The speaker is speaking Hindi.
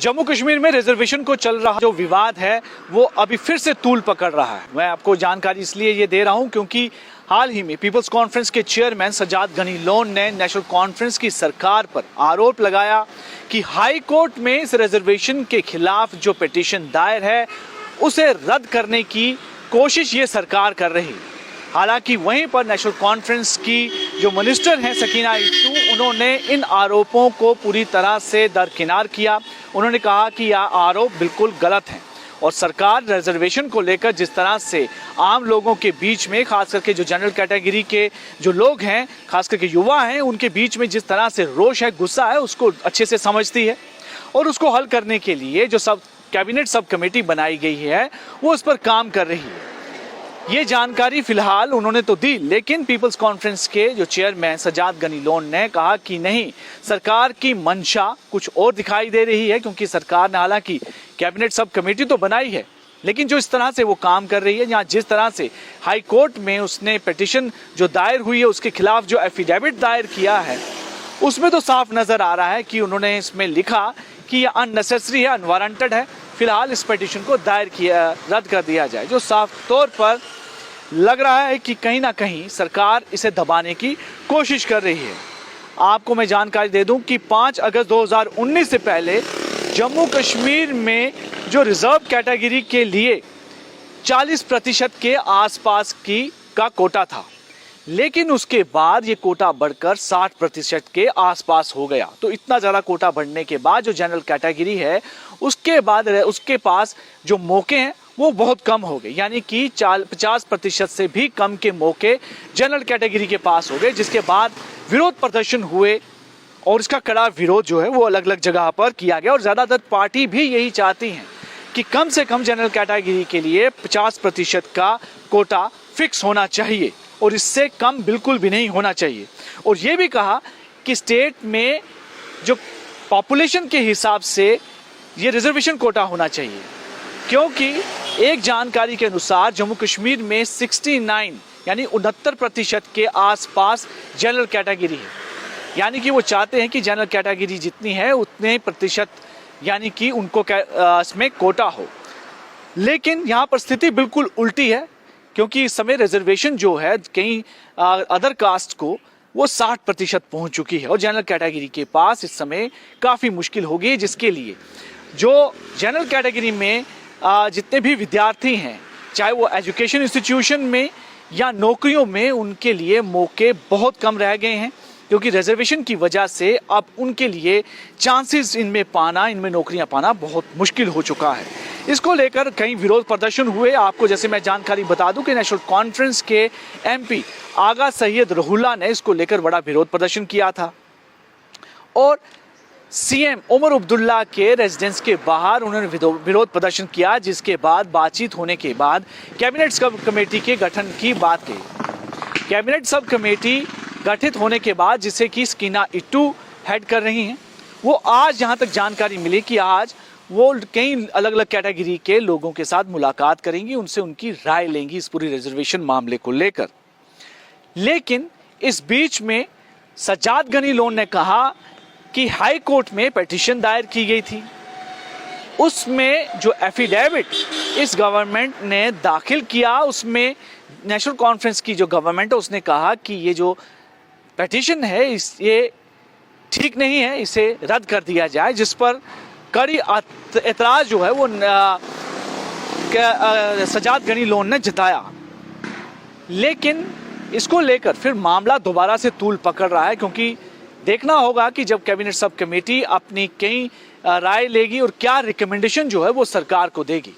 जम्मू कश्मीर में रिजर्वेशन को चल रहा जो विवाद है वो अभी फिर से तूल पकड़ रहा है। मैं आपको जानकारी इसलिए ये दे रहा हूं क्योंकि हाल ही में पीपल्स कॉन्फ्रेंस के चेयरमैन सज्जाद गनी लोन ने नेशनल कॉन्फ्रेंस की सरकार पर आरोप लगाया कि हाई कोर्ट में इस रिजर्वेशन के खिलाफ जो पिटीशन दायर है उसे रद्द करने की कोशिश ये सरकार कर रही है। हालांकि वहीं पर नेशनल कॉन्फ्रेंस की जो मिनिस्टर हैं सकीना इट्टू, उन्होंने इन आरोपों को पूरी तरह से दरकिनार किया। उन्होंने कहा कि यह आरोप बिल्कुल गलत हैं और सरकार रिजर्वेशन को लेकर जिस तरह से आम लोगों के बीच में, खास करके जो जनरल कैटेगरी के जो लोग हैं, खास करके युवा हैं, उनके बीच में जिस तरह से रोष है, गुस्सा है, उसको अच्छे से समझती है और उसको हल करने के लिए जो कैबिनेट सब कमेटी बनाई गई है वो उस पर काम कर रही है। ये जानकारी फिलहाल उन्होंने तो दी, लेकिन पीपल्स कॉन्फ्रेंस के जो चेयरमैन सज्जाद गनी लोन ने कहा कि नहीं, सरकार की मंशा कुछ और दिखाई दे रही है, क्योंकि सरकार ने हालांकि कैबिनेट सब कमेटी तो बनाई है, लेकिन जो इस तरह से वो काम कर रही है, या जिस तरह से हाई कोर्ट में उसने पिटीशन जो दायर हुई है उसके खिलाफ जो एफिडेविट दायर किया है, उसमें तो साफ नजर आ रहा है कि उन्होंने इसमें लिखा कि यह अननेसेसरी है, अनवारंटेड है। फिलहाल इस पिटीशन को दायर किया, रद्द कर दिया जाए, जो साफ तौर पर लग रहा है कि कहीं ना कहीं सरकार इसे दबाने की कोशिश कर रही है। आपको मैं जानकारी दे दूं कि 5 अगस्त 2019 से पहले जम्मू कश्मीर में जो रिजर्व कैटेगरी के लिए 40% के आसपास का कोटा था, लेकिन उसके बाद ये कोटा बढ़कर 60% के आसपास हो गया। तो इतना ज़्यादा कोटा बढ़ने के बाद जो जनरल कैटेगरी है उसके बाद उसके पास जो मौके हैं वो बहुत कम हो गए, यानी कि 50% से भी कम के मौके जनरल कैटेगरी के पास हो गए, जिसके बाद विरोध प्रदर्शन हुए और इसका कड़ा विरोध जो है वो अलग अलग जगह पर किया गया। और ज़्यादातर पार्टी भी यही चाहती हैं कि कम से कम जनरल कैटेगरी के लिए 50% का कोटा फिक्स होना चाहिए और इससे कम बिल्कुल भी नहीं होना चाहिए। और ये भी कहा कि स्टेट में जो पॉपुलेशन के हिसाब से ये रिजर्वेशन कोटा होना चाहिए, क्योंकि एक जानकारी के अनुसार जम्मू कश्मीर में 69 यानी 69% के आसपास जनरल कैटेगरी है, यानी कि वो चाहते हैं कि जनरल कैटेगरी जितनी है उतने प्रतिशत यानी कि उनको इसमें कोटा हो। लेकिन यहाँ पर स्थिति बिल्कुल उल्टी है, क्योंकि इस समय रिजर्वेशन जो है कई अदर कास्ट को वो 60% पहुँच चुकी है और जनरल कैटेगरी के पास इस समय काफ़ी मुश्किल हो गई, जिसके लिए जो जनरल कैटेगरी में जितने भी विद्यार्थी हैं, चाहे वो एजुकेशन इंस्टीट्यूशन में या नौकरियों में, उनके लिए मौके बहुत कम रह गए हैं, क्योंकि रिजर्वेशन की वजह से अब उनके लिए चांसेस इनमें नौकरियां पाना बहुत मुश्किल हो चुका है। इसको लेकर कई विरोध प्रदर्शन हुए। आपको जैसे मैं जानकारी बता दूं कि नेशनल कॉन्फ्रेंस के एमपी आगा सैयद रहुल्ला ने इसको लेकर बड़ा विरोध प्रदर्शन किया था और सीएम उमर अब्दुल्ला के रेजिडेंस के बाहर उन्होंने विरोध प्रदर्शन किया, जिसके बाद बातचीत होने के बाद कैबिनेट सब कमेटी के गठन की बात कही। कैबिनेट सब कमेटी गठित होने के बाद, जिसे कि सकीना इट्टू हेड कर रही हैं, वो आज जहां तक जानकारी मिली कि आज वो कई अलग अलग कैटेगरी के लोगों के साथ मुलाकात करेंगी, उनसे उनकी राय लेंगी इस पूरी रिजर्वेशन मामले को लेकर। लेकिन इस बीच में सज्जाद गनी लोन ने कहा कि हाई कोर्ट में पिटीशन दायर की गई थी, उसमें जो एफिडेविट इस गवर्नमेंट ने दाखिल किया, उसमें नेशनल कॉन्फ्रेंस की जो गवर्नमेंट है उसने कहा कि ये जो पिटीशन है ये ठीक नहीं है, इसे रद्द कर दिया जाए, जिस पर कड़ी एतराज जो है वो सज्जाद गनी लोन ने जताया। लेकिन इसको लेकर फिर मामला दोबारा से तूल पकड़ रहा है, क्योंकि देखना होगा कि जब कैबिनेट सब कमेटी अपनी कई राय लेगी और क्या रिकमेंडेशन जो है वो सरकार को देगी।